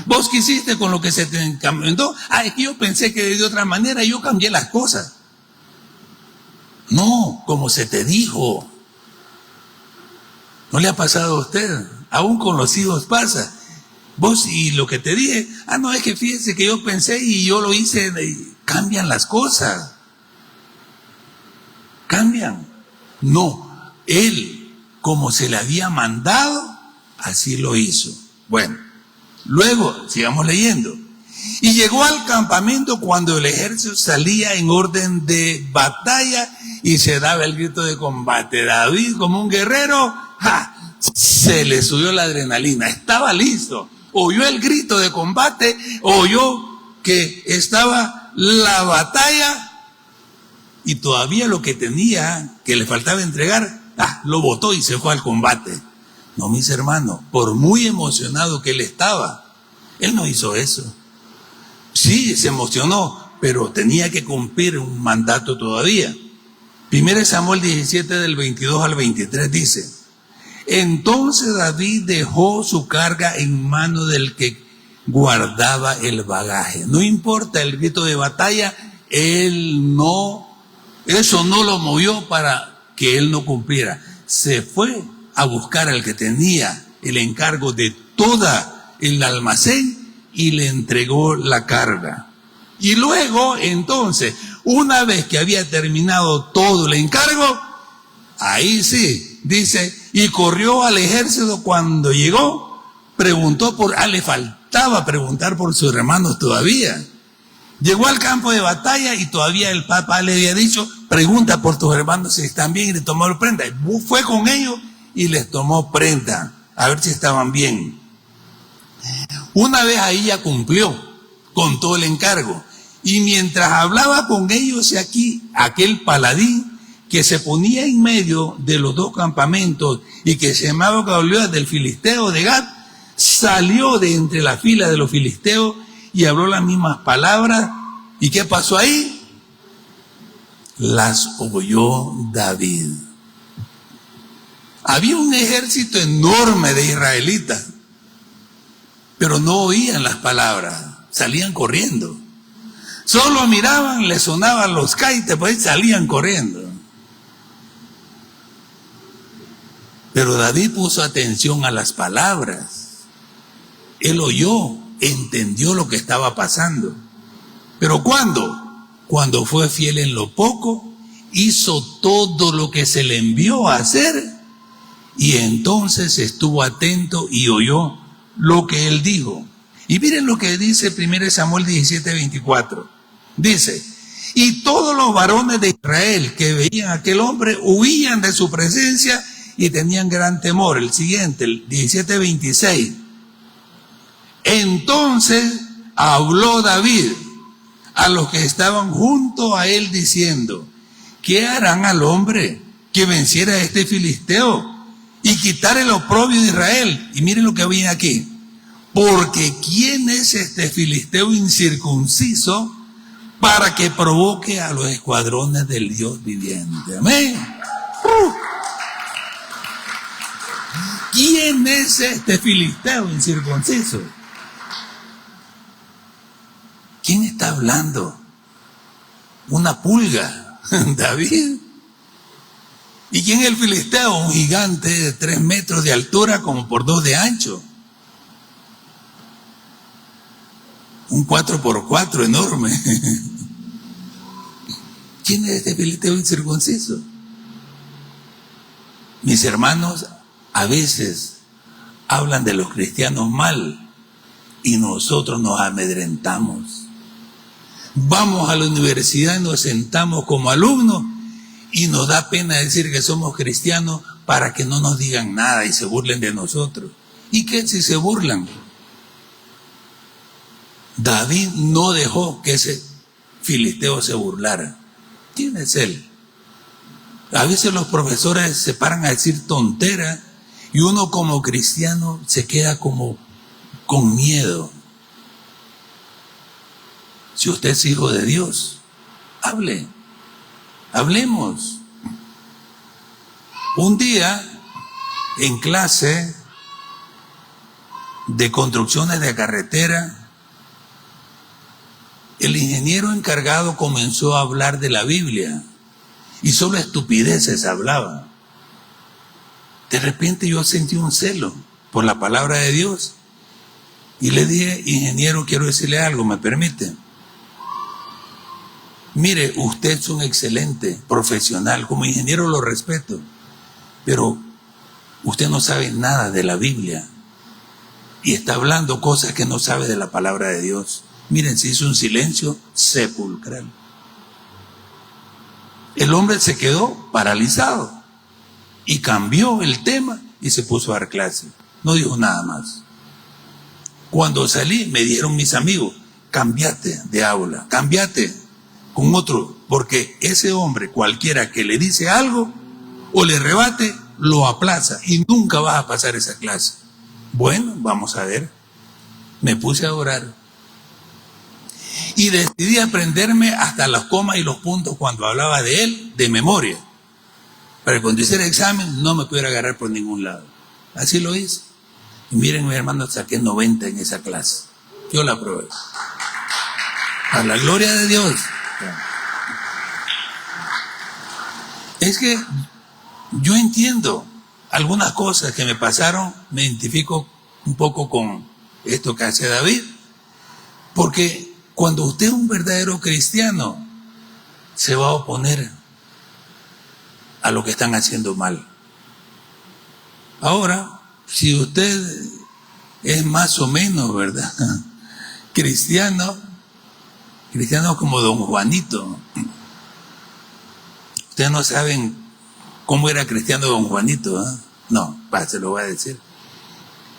¿Vos qué hiciste con lo que se te encomendó? Es que yo pensé que de otra manera yo cambié las cosas. No, como se te dijo. ¿No le ha pasado a usted? Aún con los hijos pasa. Vos y lo que te dije, no, es que fíjese que yo pensé y yo lo hice. Cambian las cosas. Cambian. No, él, como se le había mandado, así lo hizo. Bueno. Luego, sigamos leyendo. Y llegó al campamento cuando el ejército salía en orden de batalla y se daba el grito de combate. David, como un guerrero, se le subió la adrenalina, estaba listo. Oyó el grito de combate, oyó que estaba la batalla y todavía lo que tenía, que le faltaba entregar, lo botó y se fue al combate. No, mis hermanos, por muy emocionado que él estaba, él no hizo eso. Sí, se emocionó, pero tenía que cumplir un mandato todavía. 1 Samuel 17 del 22 al 23 dice, entonces David dejó su carga en mano del que guardaba el bagaje. No importa el grito de batalla, eso no lo movió para que él no cumpliera. Se fue a buscar al que tenía el encargo de toda el almacén y le entregó la carga. Y luego, entonces, una vez que había terminado todo el encargo, ahí sí, dice, y corrió al ejército cuando llegó, preguntó le faltaba preguntar por sus hermanos todavía. Llegó al campo de batalla y todavía el papá le había dicho, pregunta por tus hermanos si están bien, y le tomó la prenda. Fue con ellos y les tomó prenda, a ver si estaban bien. Una vez ahí ya cumplió con todo el encargo. Y mientras hablaba con ellos, aquí aquel paladín que se ponía en medio de los dos campamentos y que se llamaba Goliat del filisteo de Gat, salió de entre la fila de los filisteos y habló las mismas palabras. ¿Y qué pasó ahí? Las oyó David. Había un ejército enorme de israelitas, pero no oían las palabras, salían corriendo. Solo miraban, les sonaban los caites, pues salían corriendo. Pero David puso atención a las palabras. Él oyó, entendió lo que estaba pasando. ¿Pero cuándo? Cuando fue fiel en lo poco, hizo todo lo que se le envió a hacer y entonces estuvo atento y oyó lo que él dijo. Y miren lo que dice 1 Samuel 17, 24. Dice, Y todos los varones de Israel que veían a aquel hombre huían de su presencia y tenían gran temor. El siguiente, el 17:26. Entonces habló David a los que estaban junto a él diciendo: ¿qué harán al hombre que venciera a este filisteo y quitar el oprobio de Israel? Y miren lo que viene aquí. Porque ¿quién es este filisteo incircunciso para que provoque a los escuadrones del Dios viviente? Amén. ¿Quién es este filisteo incircunciso? ¿Quién está hablando? Una pulga, David. ¿Y quién es el filisteo? Un gigante de 3 metros de altura, como por 2 de ancho. Un 4x4 enorme. ¿Quién es este filisteo incircunciso? Mis hermanos a veces hablan de los cristianos mal y nosotros nos amedrentamos. Vamos a la universidad y nos sentamos como alumnos y nos da pena decir que somos cristianos para que no nos digan nada y se burlen de nosotros. ¿Y qué si se burlan? David no dejó que ese filisteo se burlara. ¿Quién es él? A veces los profesores se paran a decir tonteras y uno como cristiano se queda como con miedo. Si usted es hijo de Dios, hablemos. Un día en clase de construcciones de carretera, el ingeniero encargado comenzó a hablar de la Biblia y solo estupideces hablaba. De repente yo sentí un celo por la palabra de Dios y le dije: ingeniero, quiero decirle algo, ¿me permite? Mire, usted es un excelente profesional, como ingeniero lo respeto, pero usted no sabe nada de la Biblia y está hablando cosas que no sabe de la palabra de Dios. Miren, se hizo un silencio sepulcral. El hombre se quedó paralizado y cambió el tema y se puso a dar clase. No dijo nada más. Cuando salí me dijeron mis amigos: cámbiate de aula, cámbiate con otro, porque ese hombre, cualquiera que le dice algo o le rebate, lo aplaza y nunca vas a pasar esa clase. Bueno, vamos a ver. Me puse a orar y decidí aprenderme hasta las comas y los puntos cuando hablaba de él de memoria, para que cuando hiciera examen no me pudiera agarrar por ningún lado. Así lo hice. Y miren, mi hermano, saqué 90 en esa clase. Yo la aprobé. A la gloria de Dios. Es que yo entiendo algunas cosas que me pasaron, me identifico un poco con esto que hace David, porque cuando usted es un verdadero cristiano, se va a oponer a lo que están haciendo mal. Ahora, si usted es más o menos, ¿verdad?, cristiano como don Juanito. Ustedes no saben cómo era cristiano don Juanito, ¿eh? No, se lo voy a decir.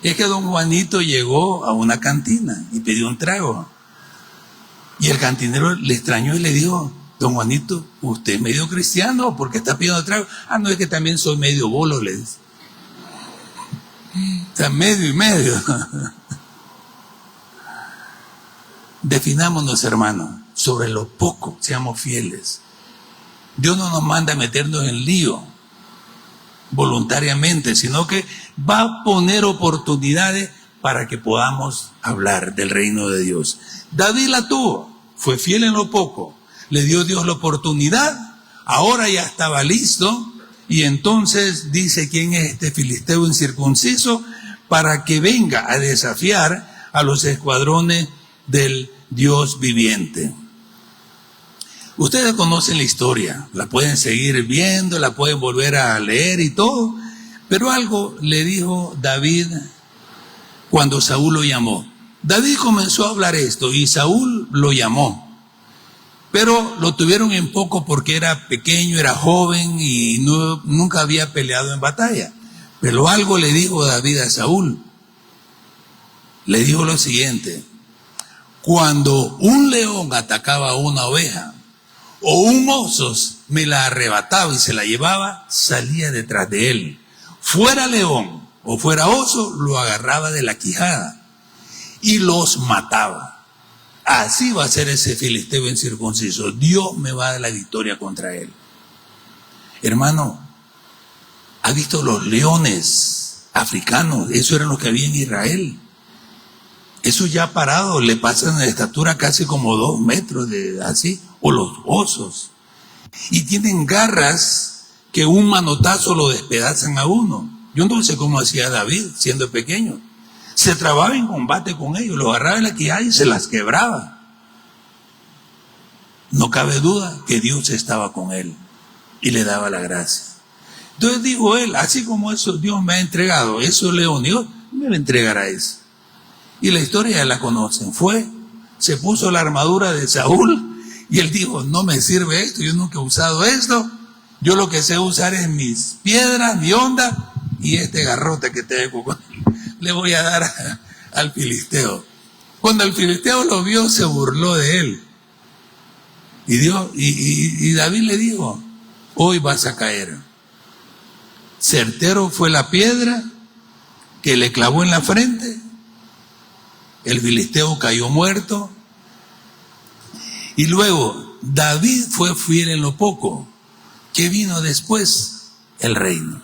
Es que don Juanito llegó a una cantina y pidió un trago. Y el cantinero le extrañó y le dijo: don Juanito, ¿usted es medio cristiano? ¿Por qué está pidiendo trago? Ah, no, es que también soy medio bolo, le dice. O sea, medio y medio. Definámonos, hermanos, sobre lo poco, seamos fieles. Dios no nos manda a meternos en lío voluntariamente, sino que va a poner oportunidades para que podamos hablar del reino de Dios. David la tuvo, fue fiel en lo poco, le dio Dios la oportunidad, ahora ya estaba listo, y entonces dice: ¿quién es este filisteo incircunciso para que venga a desafiar a los escuadrones del Dios viviente? Ustedes conocen la historia, la pueden seguir viendo, la pueden volver a leer y todo, pero algo le dijo David cuando Saúl lo llamó. David comenzó a hablar esto y Saúl lo llamó. Pero lo tuvieron en poco porque era pequeño, era joven y nunca había peleado en batalla. Pero algo le dijo David a Saúl. Le dijo lo siguiente: cuando un león atacaba a una oveja o un oso me la arrebataba y se la llevaba, salía detrás de él. Fuera león o fuera oso, lo agarraba de la quijada y los mataba. Así va a ser ese filisteo incircunciso. Dios me va a dar la victoria contra él. Hermano, ¿ha visto los leones africanos? Eso eran los que había en Israel. Eso ya parado, le pasan de estatura casi como 2 metros, así, o los osos. Y tienen garras que un manotazo lo despedazan a uno. Yo no sé cómo hacía David siendo pequeño. Se trababa en combate con ellos, los agarraba en la quijada y se las quebraba. No cabe duda que Dios estaba con él y le daba la gracia. Entonces dijo él, así como eso Dios me ha entregado, esos leones, Dios me va a entregar a eso. Y la historia ya la conocen. Se puso la armadura de Saúl y él dijo, no me sirve esto, yo nunca he usado esto, yo lo que sé usar es mis piedras, mi onda y este garrote que tengo, le voy a dar al filisteo. Cuando el filisteo lo vio, se burló de él. Y David le dijo, hoy vas a caer. Certero fue la piedra que le clavó en la frente. El filisteo cayó muerto. Y luego, David fue fiel en lo poco. ¿Qué vino después? El reino.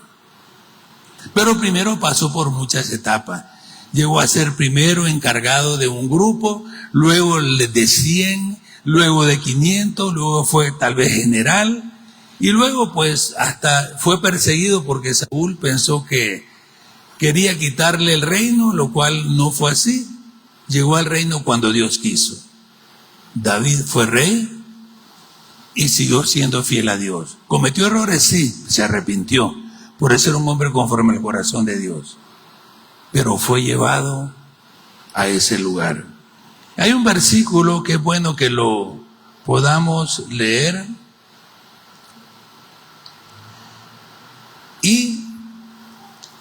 Pero primero pasó por muchas etapas. Llegó a ser primero encargado de un grupo, luego de 100, luego de 500, luego fue tal vez general. Y luego pues hasta fue perseguido porque Saúl pensó que quería quitarle el reino, lo cual no fue así. Llegó al reino cuando Dios quiso. David fue rey y siguió siendo fiel a Dios. ¿Cometió errores? Sí, se arrepintió. Por eso era un hombre conforme al corazón de Dios. Pero fue llevado a ese lugar. Hay un versículo que es bueno que lo podamos leer. Y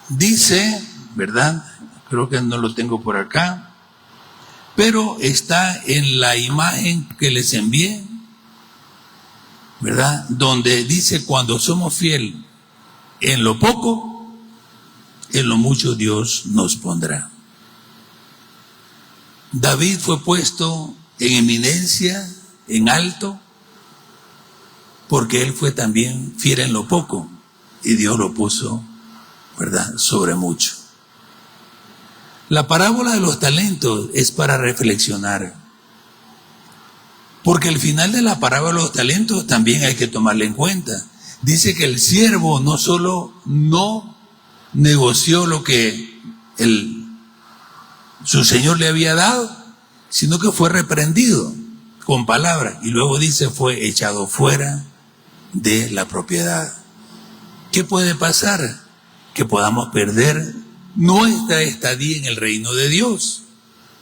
dice, ¿verdad? Creo que no lo tengo por acá. Pero está en la imagen que les envié, ¿verdad? Donde dice, cuando somos fieles en lo poco, en lo mucho Dios nos pondrá. David fue puesto en eminencia, en alto, porque él fue también fiel en lo poco, y Dios lo puso, ¿verdad?, sobre mucho. La parábola de los talentos es para reflexionar, porque el final de la parábola de los talentos también hay que tomarla en cuenta. Dice que el siervo no solo no negoció lo que su señor le había dado, sino que fue reprendido con palabras, y luego dice fue echado fuera de la propiedad. ¿Qué puede pasar? Que podamos perder nuestra estadía en el reino de Dios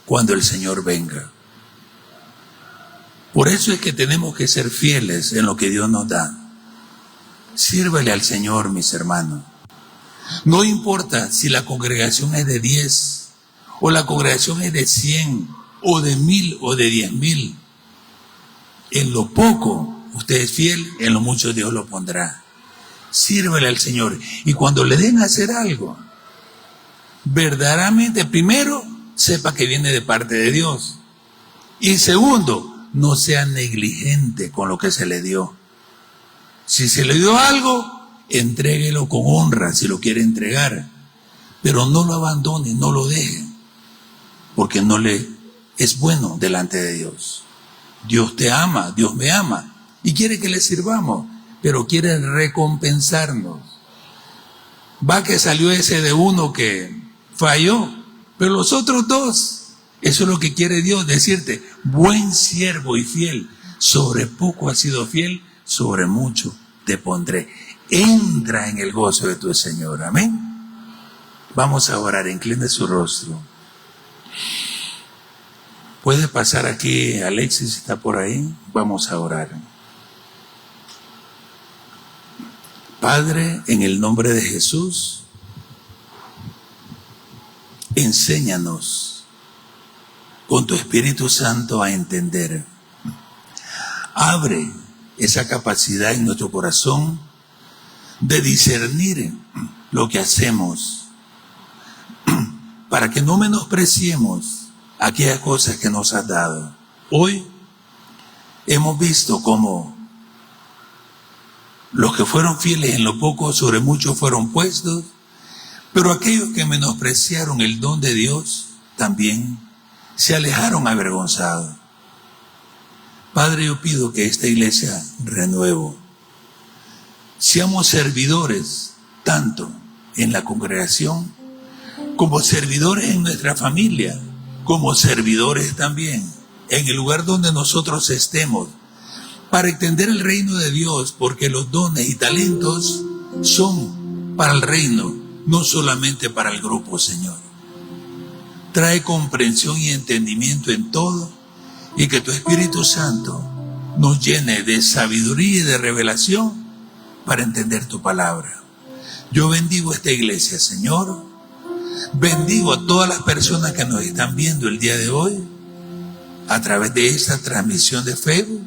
cuando el Señor venga. Por eso es que tenemos que ser fieles en lo que Dios nos da. Sírvele al Señor, mis hermanos. No importa si la congregación es de 10, o la congregación es de 100, o de 1000, o de 10,000. En lo poco usted es fiel, en lo mucho Dios lo pondrá. Sírvele al Señor. Y cuando le den a hacer algo, verdaderamente, primero, sepa que viene de parte de Dios. Y segundo, no sea negligente con lo que se le dio. Si se le dio algo, entréguelo con honra si lo quiere entregar. Pero no lo abandone, no lo deje, porque no le es bueno delante de Dios. Dios te ama, Dios me ama y quiere que le sirvamos, pero quiere recompensarnos. Va que salió ese de uno que falló, pero los otros dos, eso es lo que quiere Dios, decirte, buen siervo y fiel, sobre poco has sido fiel, sobre mucho te pondré. Entra en el gozo de tu Señor, amén. Vamos a orar, incline su rostro. Puede pasar aquí, Alexis está por ahí. Vamos a orar. Padre, en el nombre de Jesús, enséñanos con tu Espíritu Santo a entender. Abre esa capacidad en nuestro corazón de discernir lo que hacemos, para que no menospreciemos aquellas cosas que nos has dado. Hoy hemos visto cómo los que fueron fieles en lo poco, sobre mucho fueron puestos, pero aquellos que menospreciaron el don de Dios también se alejaron avergonzados. Padre, yo pido que esta iglesia renuevo, seamos servidores tanto en la congregación como servidores en nuestra familia, como servidores también en el lugar donde nosotros estemos, para extender el reino de Dios, porque los dones y talentos son para el reino, no solamente para el grupo, Señor. Trae comprensión y entendimiento en todo, y que tu Espíritu Santo nos llene de sabiduría y de revelación para entender tu palabra. Yo bendigo esta iglesia, Señor. Bendigo a todas las personas que nos están viendo el día de hoy a través de esta transmisión de Facebook.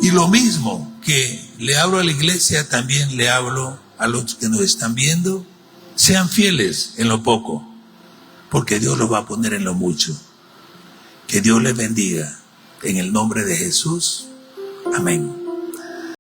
Y lo mismo que le hablo a la iglesia, también le hablo a los que nos están viendo. Sean fieles en lo poco, porque Dios los va a poner en lo mucho. Que Dios les bendiga. En el nombre de Jesús. Amén.